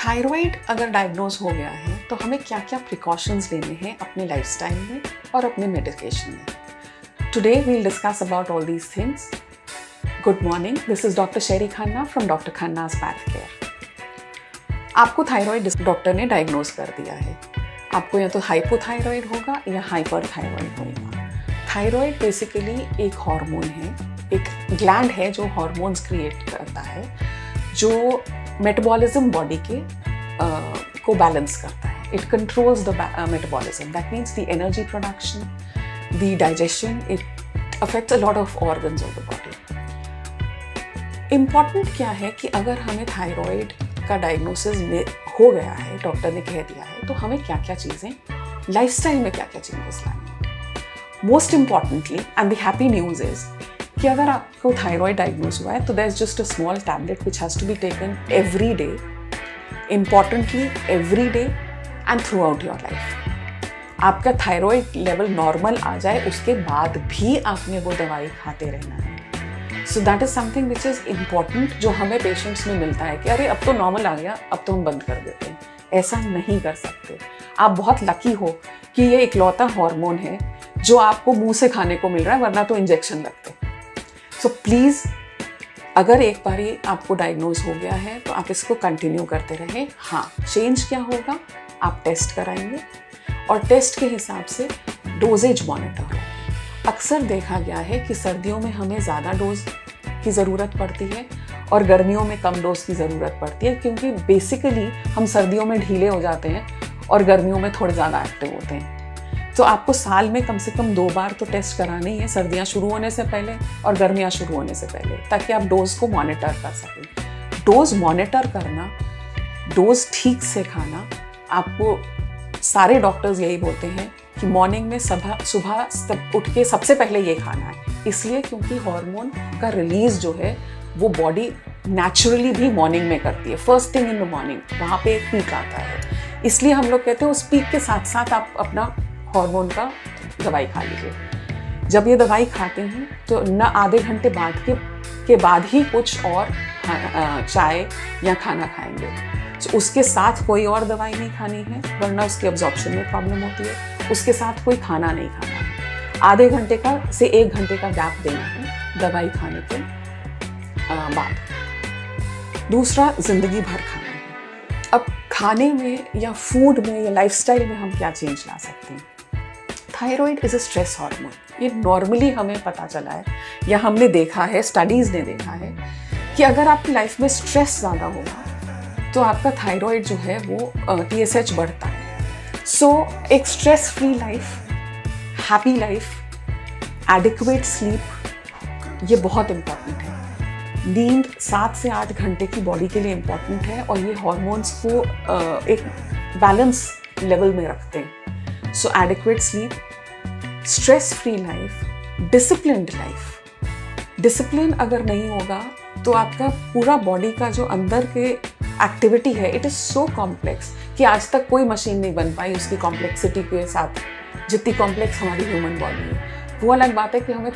Thyroid अगर diagnose हो गया है तो हमें क्या क्या प्रिकॉशंस लेने हैं अपने लाइफस्टाइल में और अपने मेडिकेशन में। Today we will discuss about all these things. Good morning, this is doctor Sheri Khanna from doctor Khanna's path care. आपको थायराइड डॉक्टर ने डायग्नोज कर दिया है। आपको या तो हाइपोथायराइड होगा या हाइपर थायराइड होगा। थायराइड बेसिकली एक हार्मोन है, एक ग्लैंड है जो हार्मोन्स क्रिएट करता है, जो मेटाबॉलिज्म बॉडी के को बैलेंस करता है। It controls the metabolism, that means the energy production, the digestion, it affects a lot of organs of the body. Important क्या है कि अगर हमें थायराइड का डायग्नोसिस हो गया है, डॉक्टर ने कह दिया है, तो हमें क्या क्या चीज़ें लाइफस्टाइल में क्या क्या चेंजेस लानी है। Most importantly and the happy news is कि अगर आपको थायराइड डायग्नोज हुआ है तो there is just a small tablet which has to be taken every day, importantly every day and throughout your life. आपका thyroid level normal आ जाए उसके बाद भी आपने वो दवाई खाते रहना है। So that is something which is important, जो हमें पेशेंट्स में मिलता है कि अरे अब तो नॉर्मल आ गया, अब तो हम बंद कर देते हैं। ऐसा नहीं कर सकते। आप बहुत लकी हो कि ये इकलौता हार्मोन है जो आपको मुंह से खाने को मिल रहा है, वरना तो इंजेक्शन लगते। सो प्लीज़, अगर एक बारी आपको डायग्नोज हो गया है तो आप इसको कंटिन्यू करते रहें। हाँ, चेंज क्या होगा, आप टेस्ट कराएंगे और टेस्ट के हिसाब से डोजेज मॉनिटर होगी। अक्सर देखा गया है कि सर्दियों में हमें ज़्यादा डोज की ज़रूरत पड़ती है और गर्मियों में कम डोज की ज़रूरत पड़ती है, क्योंकि बेसिकली हम सर्दियों में ढीले हो जाते हैं और गर्मियों में थोड़े ज़्यादा एक्टिव होते हैं। तो आपको साल में कम से कम 2 बार तो टेस्ट कराना ही है, सर्दियाँ शुरू होने से पहले और गर्मियाँ शुरू होने से पहले, ताकि आप डोज को मॉनिटर कर सकें। डोज मॉनिटर करना, डोज ठीक से खाना, आपको सारे डॉक्टर्स यही बोलते हैं कि मॉर्निंग में सुबह उठ के सबसे पहले ये खाना है, इसलिए क्योंकि हार्मोन का रिलीज जो है वो बॉडी नेचुरली भी मॉर्निंग में करती है। First thing in the morning वहाँ पे एक पीक आता है, इसलिए हम लोग कहते हैं उस पीक के साथ साथ आप अपना हार्मोन का दवाई खा लीजिए। जब ये दवाई खाते हैं तो न आधे घंटे बाद के बाद ही कुछ और चाय या खाना खाएंगे। तो उसके साथ कोई और दवाई नहीं खानी है, वरना उसके एब्जॉर्प्शन में प्रॉब्लम होती है। उसके साथ कोई खाना नहीं खाना है। आधे घंटे का से 1 घंटे का गैप देना है दवाई खाने के बाद। दूसरा, जिंदगी भर खाना है। अब खाने में या फूड में या लाइफस्टाइल में हम क्या चेंज ला सकते हैं। Thyroid is a stress hormone. ये नॉर्मली हमें पता चला है या हमने देखा है, स्टडीज़ ने देखा है कि अगर आपकी लाइफ में स्ट्रेस ज़्यादा होगा तो आपका थायराइड जो है वो TSH बढ़ता है। सो एक stress free life, happy life, adequate sleep, ये बहुत इम्पॉर्टेंट है। नींद 7 से 8 घंटे की बॉडी के लिए इम्पॉर्टेंट है और ये हॉर्मोन्स को एक बैलेंस लेवल में रखते हैं। So adequate sleep, stress free life, disciplined life. Discipline अगर नहीं होगा तो आपका पूरा बॉडी का जो अंदर के एक्टिविटी है, इट इज़ सो कॉम्प्लेक्स कि आज तक कोई मशीन नहीं बन पाई उसकी कॉम्प्लेक्सिटी के साथ, जितनी कॉम्प्लेक्स हमारी ह्यूमन बॉडी है। वो अलग बात है कि हमें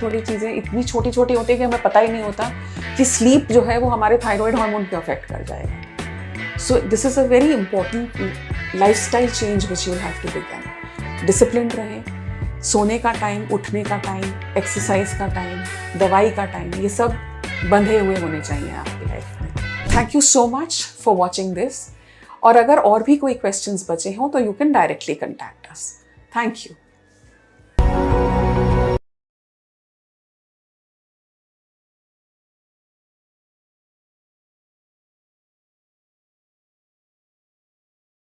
थोड़ी चीज़ें इतनी छोटी छोटी होती है कि हमें पता ही नहीं होता कि स्लीप जो है वो हमारे थायराइड हार्मोन को अफेक्ट कर जाएगा। So this is a very important lifestyle change which you have to begin. Discipline रहें, सोने का टाइम, उठने का टाइम, एक्सरसाइज का टाइम, दवाई का टाइम, ये सब बंधे हुए होने चाहिए आपकी लाइफ में। Thank you so much for watching this. और अगर और भी कोई क्वेश्चंस बचे हों तो you can directly contact us. Thank you.